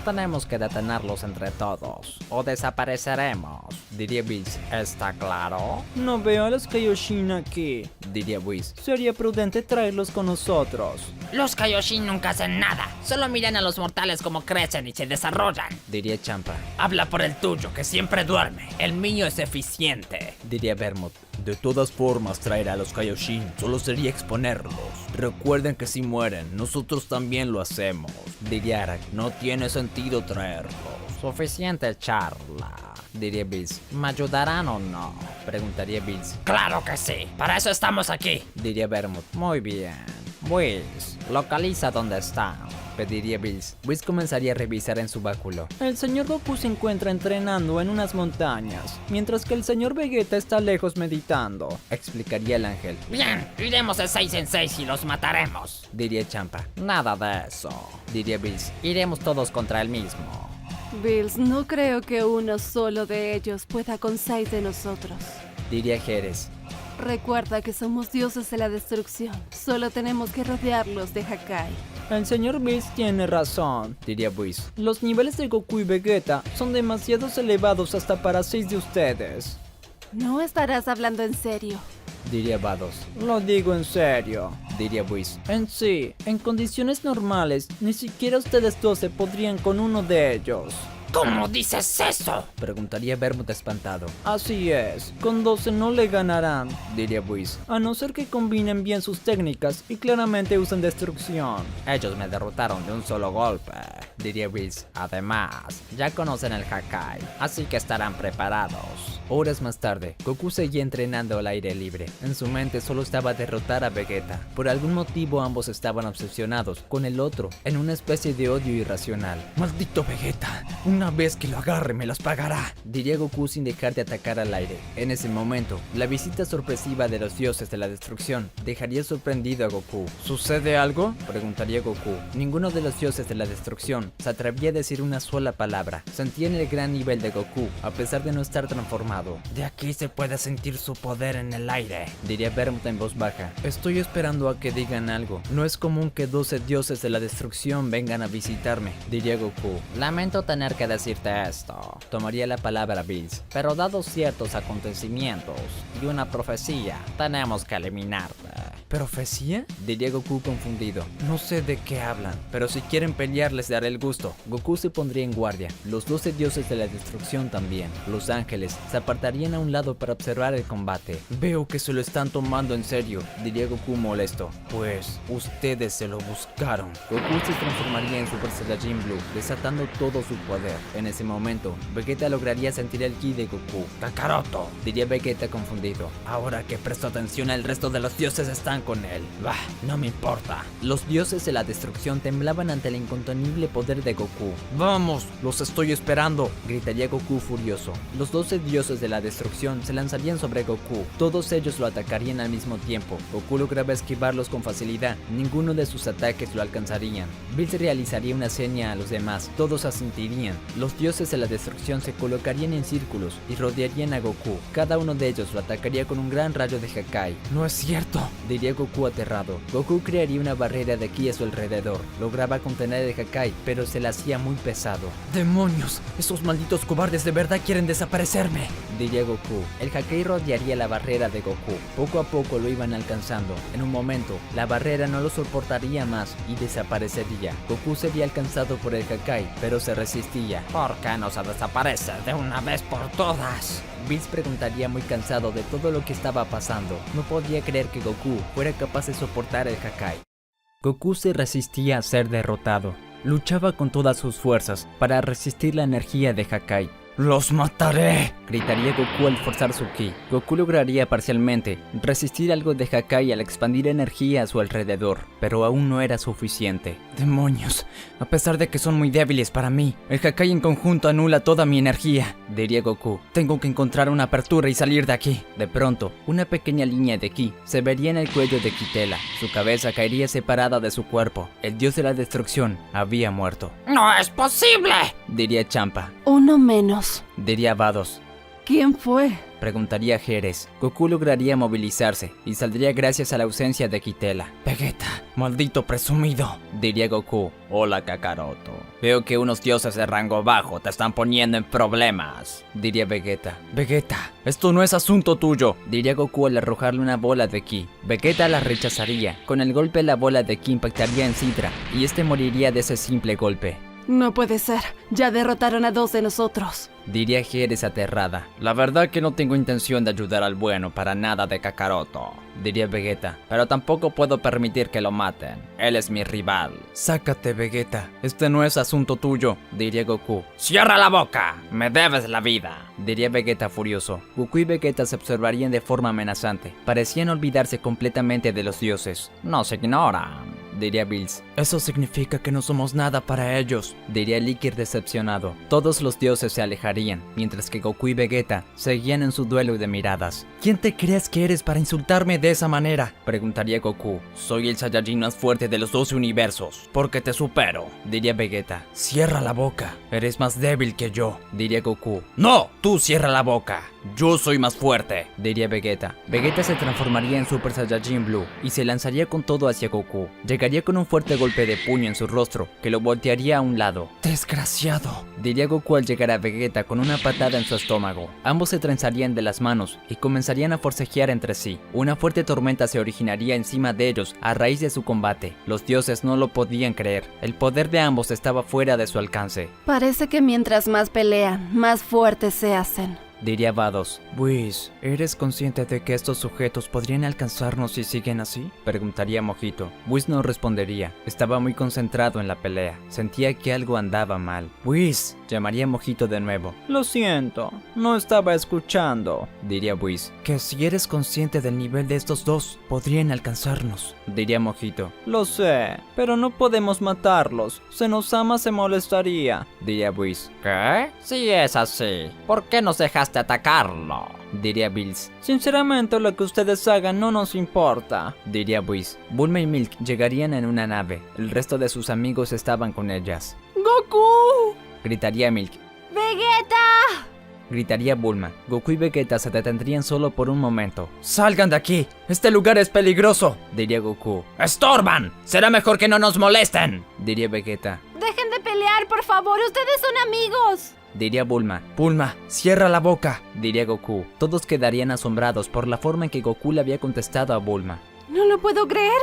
tenemos que detenerlos entre todos, o desapareceremos. Diría Bills. ¿Está claro? No veo a los Kaioshin aquí. Diría Whis. Sería prudente traerlos con nosotros. Los Kaioshin nunca hacen nada. Solo miran a los mortales como crecen y se desarrollan. Diría Champa. Habla por el tuyo, que siempre duerme. El mío es eficiente. Diría Bermot. De todas formas, traer a los Kaioshin solo sería exponerlos. Recuerden que si mueren, nosotros también lo hacemos. Diría Arak. No tiene sentido traerlos. Suficiente charla. Diría Bills. ¿Me ayudarán o no? Preguntaría Bills. Claro que sí. Para eso estamos aquí. Diría Bermot. Muy bien. Whis, localiza dónde están. Pediría Bills. Whis comenzaría a revisar en su báculo. El señor Goku se encuentra entrenando en unas montañas, mientras que el señor Vegeta está lejos meditando. Explicaría el ángel. Bien, iremos de 6 en 6 y los mataremos. Diría Champa. Nada de eso. Diría Bills. Iremos todos contra el mismo. Bills, no creo que uno solo de ellos pueda con 6 de nosotros. diría Jerez. Recuerda que somos dioses de la destrucción. Solo tenemos que rodearlos de Hakai. El señor Bills tiene razón, Diría Whis. los niveles de Goku y Vegeta son demasiado elevados hasta para 6 de ustedes. No estarás hablando en serio. Diría Vados. Lo digo en serio. Diría Whis. En sí, en condiciones normales, ni siquiera ustedes 12 podrían con uno de ellos. ¿Cómo dices eso? Preguntaría Vermouth espantado. Así es, con 12 no le ganarán, Diría Whis. a no ser que combinen bien sus técnicas y claramente usen destrucción. Ellos me derrotaron de un solo golpe. Diría Whis. Además, ya conocen el Hakai, así que estarán preparados. Horas más tarde, Goku seguía entrenando al aire libre. En su mente solo estaba derrotar a Vegeta. Por algún motivo ambos estaban obsesionados con el otro, en una especie de odio irracional. Maldito Vegeta, una vez que lo agarre me los pagará. Diría Goku sin dejar de atacar al aire. En ese momento, la visita sorpresiva de los dioses de la destrucción dejaría sorprendido a Goku. ¿Sucede algo? Preguntaría Goku. Ninguno de los dioses de la destrucción se atrevía a decir una sola palabra. Sentían el gran nivel de Goku, a pesar de no estar transformado. De aquí se puede sentir su poder en el aire. Diría Vermouth en voz baja. Estoy esperando a que digan algo. No es común que 12 dioses de la destrucción vengan a visitarme. Diría Goku. Lamento tener que decirte esto, Tomaría la palabra Bills. pero dados ciertos acontecimientos y una profecía, tenemos que eliminarte. ¿Profecía? Diría Goku confundido. No sé de qué hablan, pero si quieren pelear les daré el gusto. Goku se pondría en guardia. Los 12 dioses de la destrucción también. Los ángeles se apartarían a un lado para observar el combate. Veo que se lo están tomando en serio, diría Goku molesto. Pues, ustedes se lo buscaron. Goku se transformaría en Super Saiyajin Blue, desatando todo su poder. En ese momento, Vegeta lograría sentir el ki de Goku. Kakaroto, Diría Vegeta confundido. ahora que presto atención, el resto de los dioses están con él. Bah, no me importa. Los dioses de la destrucción temblaban ante el incontenible poder de Goku. Vamos, los estoy esperando. Gritaría Goku furioso. Los 12 dioses de la destrucción se lanzarían sobre Goku. Todos ellos lo atacarían al mismo tiempo. Goku lograba esquivarlos con facilidad. Ninguno de sus ataques lo alcanzarían. Bills realizaría una seña a los demás. Todos asentirían. Los dioses de la destrucción se colocarían en círculos y rodearían a Goku. Cada uno de ellos lo atacaría con un gran rayo de Hakai. No es cierto. Diría Goku aterrado. Goku crearía una barrera de ki a su alrededor. Lograba contener el Hakai, pero se le hacía muy pesado. Demonios, esos malditos cobardes de verdad quieren desaparecerme. Diría Goku. El Hakai rodearía la barrera de Goku. Poco a poco lo iban alcanzando. En un momento, la barrera no lo soportaría más y desaparecería. Goku sería alcanzado por el Hakai, pero se resistía. ¿Por qué no se desaparece de una vez por todas? Bills preguntaría muy cansado de todo lo que estaba pasando. No podía creer que Goku fuera capaz de soportar el Hakai. Goku se resistía a ser derrotado. Luchaba con todas sus fuerzas para resistir la energía de Hakai. ¡Los mataré! Gritaría Goku al forzar su ki. Goku lograría parcialmente resistir algo de Hakai al expandir energía a su alrededor, pero aún no era suficiente. ¡Demonios! A pesar de que son muy débiles para mí, el Hakai en conjunto anula toda mi energía. Diría Goku. Tengo que encontrar una apertura y salir de aquí. De pronto, una pequeña línea de ki se vería en el cuello de Kitela. Su cabeza caería separada de su cuerpo. El dios de la destrucción había muerto. ¡No es posible! Diría Champa. Uno menos. Diría Vados. ¿Quién fue? Preguntaría Jerez. Goku lograría movilizarse y saldría gracias a la ausencia de Kitela. Vegeta, maldito presumido. Diría Goku. Hola Kakaroto, veo que unos dioses de rango bajo te están poniendo en problemas. Diría Vegeta. Vegeta, esto no es asunto tuyo. Diría Goku al arrojarle una bola de ki. Vegeta la rechazaría. Con el golpe la bola de ki impactaría en Sidra y este moriría de ese simple golpe. No puede ser. Ya derrotaron a 2 de nosotros. Diría Jerez aterrada. La verdad que no tengo intención de ayudar al bueno para nada de Kakaroto. Diría Vegeta. Pero tampoco puedo permitir que lo maten. Él es mi rival. Sácate, Vegeta. Este no es asunto tuyo. Diría Goku. ¡Cierra la boca! ¡Me debes la vida! Diría Vegeta furioso. Goku y Vegeta se observarían de forma amenazante. Parecían olvidarse completamente de los dioses. No se ignoran, diría Bills. Eso significa que no somos nada para ellos, diría Liquid decepcionado. Todos los dioses se alejarían, mientras que Goku y Vegeta seguían en su duelo de miradas. ¿Quién te crees que eres para insultarme de esa manera? Preguntaría Goku. Soy el Saiyajin más fuerte de los 12 universos, porque te supero, diría Vegeta. Cierra la boca, eres más débil que yo, diría Goku. No, tú cierra la boca, yo soy más fuerte, diría Vegeta. Vegeta se transformaría en Super Saiyajin Blue y se lanzaría con todo hacia Goku. Llegaría con un fuerte golpe de puño en su rostro que lo voltearía a un lado. Desgraciado, diría Goku al llegar a Vegeta con una patada en su estómago. Ambos se trenzarían de las manos y comenzarían a forcejear entre sí. Una fuerte tormenta se originaría encima de ellos a raíz de su combate. Los dioses no lo podían creer. El poder de ambos estaba fuera de su alcance. Parece que mientras más pelean, más fuertes se hacen. Diría Vados. Whis, ¿eres consciente de que estos sujetos podrían alcanzarnos si siguen así? Preguntaría Mojito. Whis no respondería. Estaba muy concentrado en la pelea. Sentía que algo andaba mal. Whis, llamaría Mojito de nuevo. Lo siento, no estaba escuchando. Diría Whis. Que si eres consciente del nivel de estos dos, podrían alcanzarnos. Diría Mojito. Lo sé, pero no podemos matarlos. Senosama se molestaría. Diría Whis. ¿Qué? Si es así, ¿por qué nos dejaste atacarlo? Diría Bills. Sinceramente lo que ustedes hagan no nos importa. Diría Whis. Bulma y Milk llegarían en una nave. El resto de sus amigos estaban con ellas. ¡Goku! Gritaría Milk. ¡Vegeta! Gritaría Bulma. Goku y Vegeta se detendrían solo por un momento. ¡Salgan de aquí! ¡Este lugar es peligroso! Diría Goku. ¡Estorban! ¡Será mejor que no nos molesten! Diría Vegeta. ¡Dejen de pelear, por favor! ¡Ustedes son amigos! Diría Bulma. Bulma, cierra la boca. Diría Goku. Todos quedarían asombrados por la forma en que Goku le había contestado a Bulma. No lo puedo creer.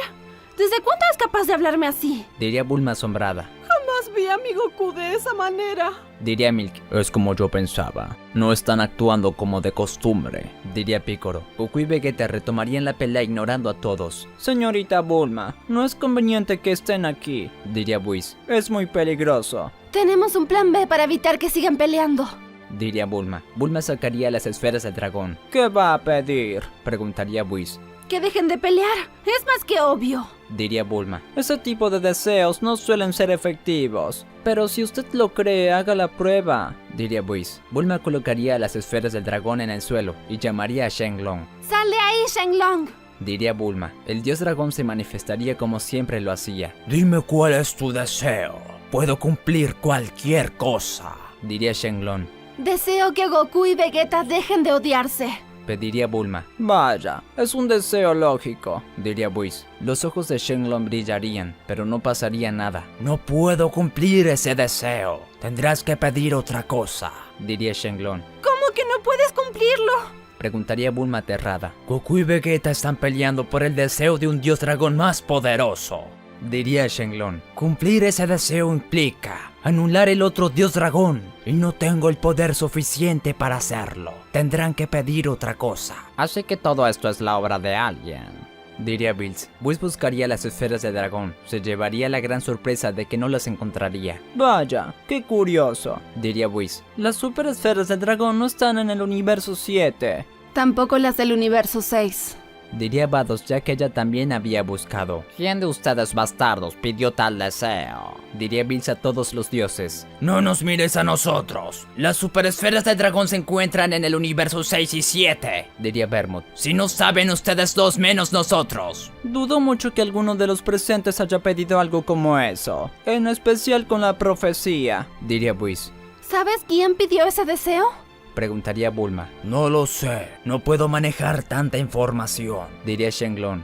¿Desde cuándo es capaz de hablarme así? Diría Bulma asombrada. Jamás vi a mi Goku de esa manera. Diría Milk. Es como yo pensaba. No están actuando como de costumbre. Diría Piccolo. Goku y Vegeta retomarían la pelea ignorando a todos. Señorita Bulma, no es conveniente que estén aquí. Diría Whis. Es muy peligroso. Tenemos un plan B para evitar que sigan peleando. Diría Bulma. Bulma sacaría las esferas del dragón. ¿Qué va a pedir? Preguntaría Whis. Que dejen de pelear. Es más que obvio. Diría Bulma. Ese tipo de deseos no suelen ser efectivos. Pero si usted lo cree, haga la prueba. Diría Whis. Bulma colocaría las esferas del dragón en el suelo y llamaría a Shenlong. ¡Sal de ahí, Shenlong! Diría Bulma. El dios dragón se manifestaría como siempre lo hacía. Dime cuál es tu deseo. Puedo cumplir cualquier cosa. Diría Shenlong. Deseo que Goku y Vegeta dejen de odiarse. Pediría Bulma. Vaya, es un deseo lógico. Diría Whis. Los ojos de Shenlong brillarían, pero no pasaría nada. No puedo cumplir ese deseo. Tendrás que pedir otra cosa. Diría Shenlong. ¿Cómo que no puedes cumplirlo? Preguntaría Bulma aterrada. Goku y Vegeta están peleando por el deseo de un dios dragón más poderoso. Diría Shenlong. Cumplir ese deseo implica anular el otro dios dragón y no tengo el poder suficiente para hacerlo. Tendrán que pedir otra cosa. Así que todo esto es la obra de alguien. Diría Bills. Whis buscaría las esferas de dragón. Se llevaría la gran sorpresa de que no las encontraría. Vaya, qué curioso. Diría Whis. Las super esferas del dragón no están en el universo 7. Tampoco las del universo 6. Diría Vados, ya que ella también había buscado. ¿Quién de ustedes bastardos pidió tal deseo? Diría Bills a todos los dioses. No nos mires a nosotros. Las superesferas del dragón se encuentran en el universo 6 y 7. Diría Vermouth. Si no saben ustedes dos menos nosotros. Dudo mucho que alguno de los presentes haya pedido algo como eso. En especial con la profecía. Diría Whis. ¿Sabes quién pidió ese deseo? Preguntaría Bulma. No lo sé. No puedo manejar tanta información. Diría Shenlong.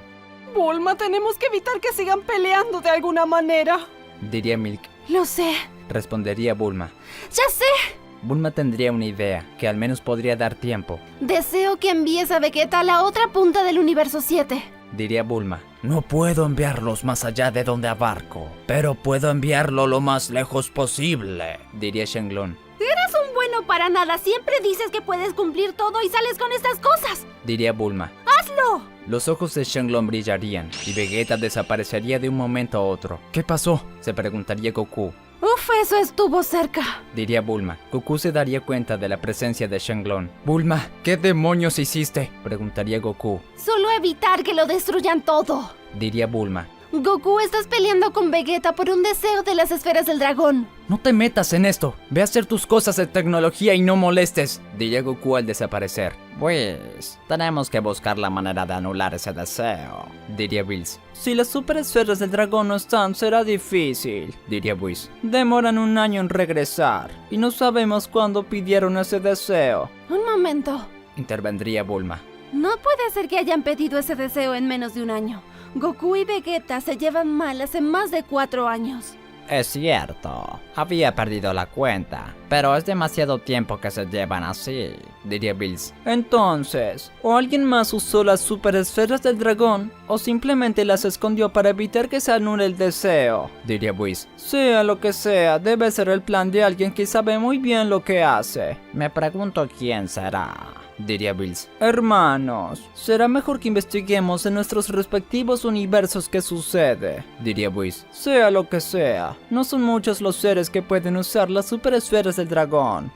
Bulma, tenemos que evitar que sigan peleando de alguna manera. Diría Milk. Lo sé. Respondería Bulma. ¡Ya sé! Bulma tendría una idea, que al menos podría dar tiempo. Deseo que envíes a Vegeta a la otra punta del universo 7. Diría Bulma. No puedo enviarlos más allá de donde abarco, pero puedo enviarlo lo más lejos posible. Diría Shenlong. Eres un bueno para nada. Siempre dices que puedes cumplir todo y sales con estas cosas. Diría Bulma. ¡Hazlo! Los ojos de Shenlong brillarían y Vegeta desaparecería de un momento a otro. ¿Qué pasó? Se preguntaría Goku. Uf, eso estuvo cerca. Diría Bulma. Goku se daría cuenta de la presencia de Shenlong. Bulma, ¿qué demonios hiciste? Preguntaría Goku. Solo evitar que lo destruyan todo. Diría Bulma. Goku, estás peleando con Vegeta por un deseo de las esferas del dragón. No te metas en esto. Ve a hacer tus cosas de tecnología y no molestes, diría Goku al desaparecer. Pues, tenemos que buscar la manera de anular ese deseo, Diría Bills. Si las super esferas del dragón no están, será difícil, Diría Whis. Demoran un año en regresar, y no sabemos cuándo pidieron ese deseo. Un momento. Intervendría Bulma. No puede ser que hayan pedido ese deseo en menos de un año. Goku y Vegeta se llevan mal hace más de 4 años. Es cierto, había perdido la cuenta, pero es demasiado tiempo que se llevan así, Diría Bills. Entonces, o alguien más usó las super esferas del dragón, o simplemente las escondió para evitar que se anule el deseo. Diría Whis. Sea lo que sea, debe ser el plan de alguien que sabe muy bien lo que hace. Me pregunto quién será. Diría Bills. Hermanos, será mejor que investiguemos en nuestros respectivos universos qué sucede. Diría Whis. Sea lo que sea, no son muchos los seres que pueden usar las super esferas del dragón.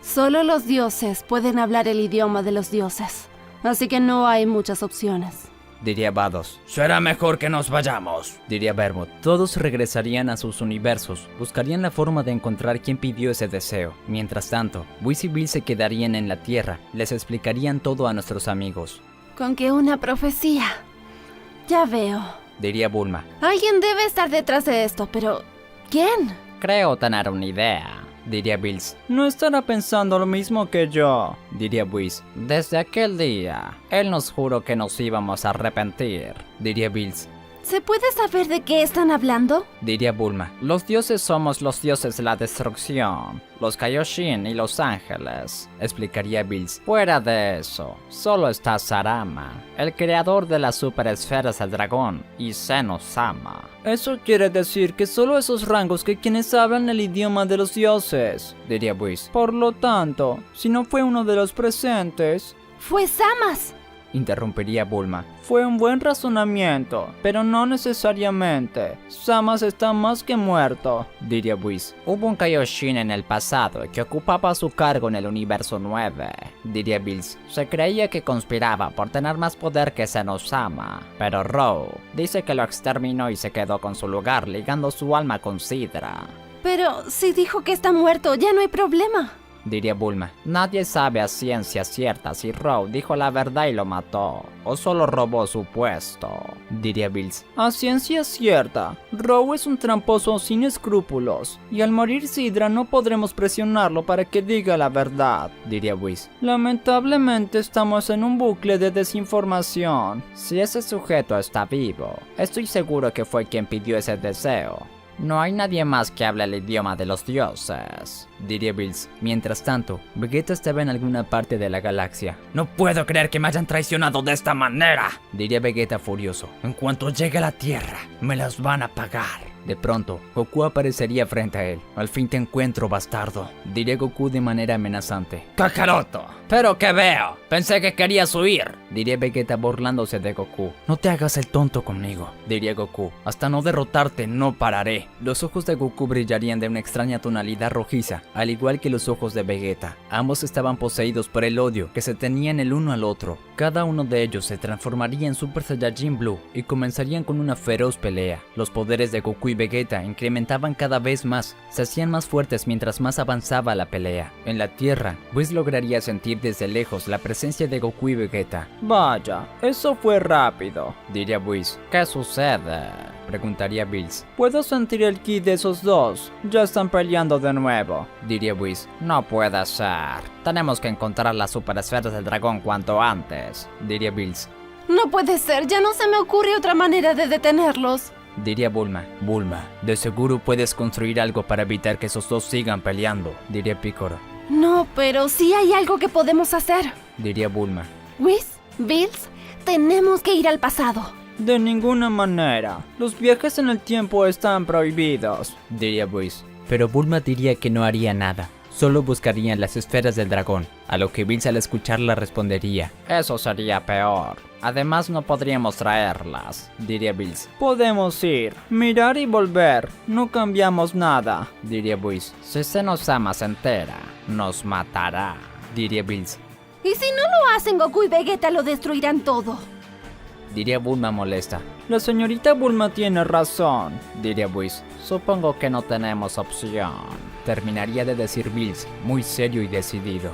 Solo los dioses pueden hablar el idioma de los dioses, así que no hay muchas opciones. Diría Vados. Será mejor que nos vayamos. Diría Vermouth. Todos regresarían a sus universos, buscarían la forma de encontrar quién pidió ese deseo. Mientras tanto, Whis y Bill se quedarían en la Tierra, les explicarían todo a nuestros amigos. Con que una profecía. Ya veo. Diría Bulma. Alguien debe estar detrás de esto, pero ¿quién? Creo tener una idea. Diría Bills. No estará pensando lo mismo que yo. Diría Whis. Desde aquel día, él nos juró que nos íbamos a arrepentir. Diría Bills. ¿Se puede saber de qué están hablando? Diría Bulma. Los dioses somos los dioses de la destrucción, los Kaioshin y los ángeles, Explicaría Bills. Fuera de eso, solo está Sarama, el creador de las superesferas del dragón, y Zeno-sama. Eso quiere decir que solo esos rangos que quienes hablan el idioma de los dioses. Diría Whis. Por lo tanto, si no fue uno de los presentes, ¡Fue Samas! Interrumpiría Bulma. fue un buen razonamiento, pero no necesariamente. Samas está más que muerto. Diría Whis. Hubo un Kaioshin en el pasado que ocupaba su cargo en el universo 9. Diría Bills. Se creía que conspiraba por tener más poder que Zeno-sama, pero Rou dice que lo exterminó y se quedó con su lugar ligando su alma con Sidra. Pero si dijo que está muerto, ya no hay problema. Diría Bulma. Nadie sabe a ciencia cierta si Rou dijo la verdad y lo mató, o solo robó su puesto. Diría Bills. A ciencia cierta, Rou es un tramposo sin escrúpulos, y al morir Sidra no podremos presionarlo para que diga la verdad. Diría Whis. Lamentablemente estamos en un bucle de desinformación. Si ese sujeto está vivo, estoy seguro que fue quien pidió ese deseo. No hay nadie más que hable el idioma de los dioses. Diría Bills. Mientras tanto, Vegeta estaba en alguna parte de la galaxia. No puedo creer que me hayan traicionado de esta manera. Diría Vegeta furioso. En cuanto llegue a la Tierra, me las van a pagar. De pronto, Goku aparecería frente a él. Al fin te encuentro, bastardo. Diría Goku de manera amenazante. ¡Kakaroto! ¿Pero qué veo? Pensé que querías huir. Diría Vegeta burlándose de Goku. No te hagas el tonto conmigo, diría Goku. Hasta no derrotarte, no pararé. Los ojos de Goku brillarían de una extraña tonalidad rojiza, al igual que los ojos de Vegeta. Ambos estaban poseídos por el odio que se tenían el uno al otro. Cada uno de ellos se transformaría en Super Saiyajin Blue y comenzarían con una feroz pelea. Los poderes de Goku y Vegeta incrementaban cada vez más, se hacían más fuertes mientras más avanzaba la pelea. En la Tierra, Whis lograría sentir desde lejos la presencia de Goku y Vegeta. Vaya, eso fue rápido, diría Whis. ¿Qué sucede? Preguntaría Bills. Puedo sentir el ki de esos dos. Ya están peleando de nuevo, diría Whis. No puede ser. Tenemos que encontrar las superesferas del dragón cuanto antes, diría Bills. No puede ser, ya no se me ocurre otra manera de detenerlos. Diría Bulma. Bulma, de seguro puedes construir algo para evitar que esos dos sigan peleando, diría Piccolo. No, pero sí hay algo que podemos hacer. Diría Bulma. Whis, Bills, tenemos que ir al pasado. De ninguna manera. Los viajes en el tiempo están prohibidos, diría Whis. Pero Bulma diría que no haría nada. Solo buscarían las esferas del dragón, a lo que Bills al escucharla respondería. Eso sería peor. Además no podríamos traerlas, diría Bills. Podemos ir, mirar y volver. No cambiamos nada, diría Whis. Si Zeno-sama se entera, nos matará, diría Bills. ¿Y si no lo hacen, Goku y Vegeta lo destruirán todo? diría Bulma molesta. La señorita Bulma tiene razón, diría Whis. Supongo que no tenemos opción. Terminaría de decir Bills, muy serio y decidido.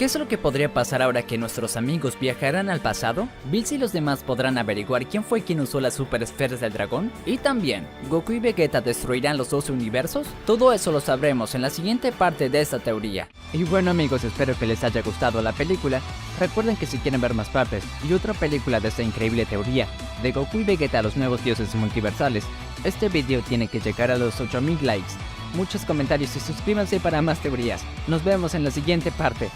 ¿Qué es lo que podría pasar ahora que nuestros amigos viajarán al pasado? Bills y los demás podrán averiguar quién fue quien usó las super esferas del dragón. Y también, ¿Goku y Vegeta destruirán los 12 universos? Todo eso lo sabremos en la siguiente parte de esta teoría. Y bueno amigos, espero que les haya gustado la película. Recuerden que si quieren ver más partes y otra película de esta increíble teoría de Goku y Vegeta, los nuevos dioses multiversales, este video tiene que llegar a los 8000 likes. Muchos comentarios y suscríbanse para más teorías. Nos vemos en la siguiente parte.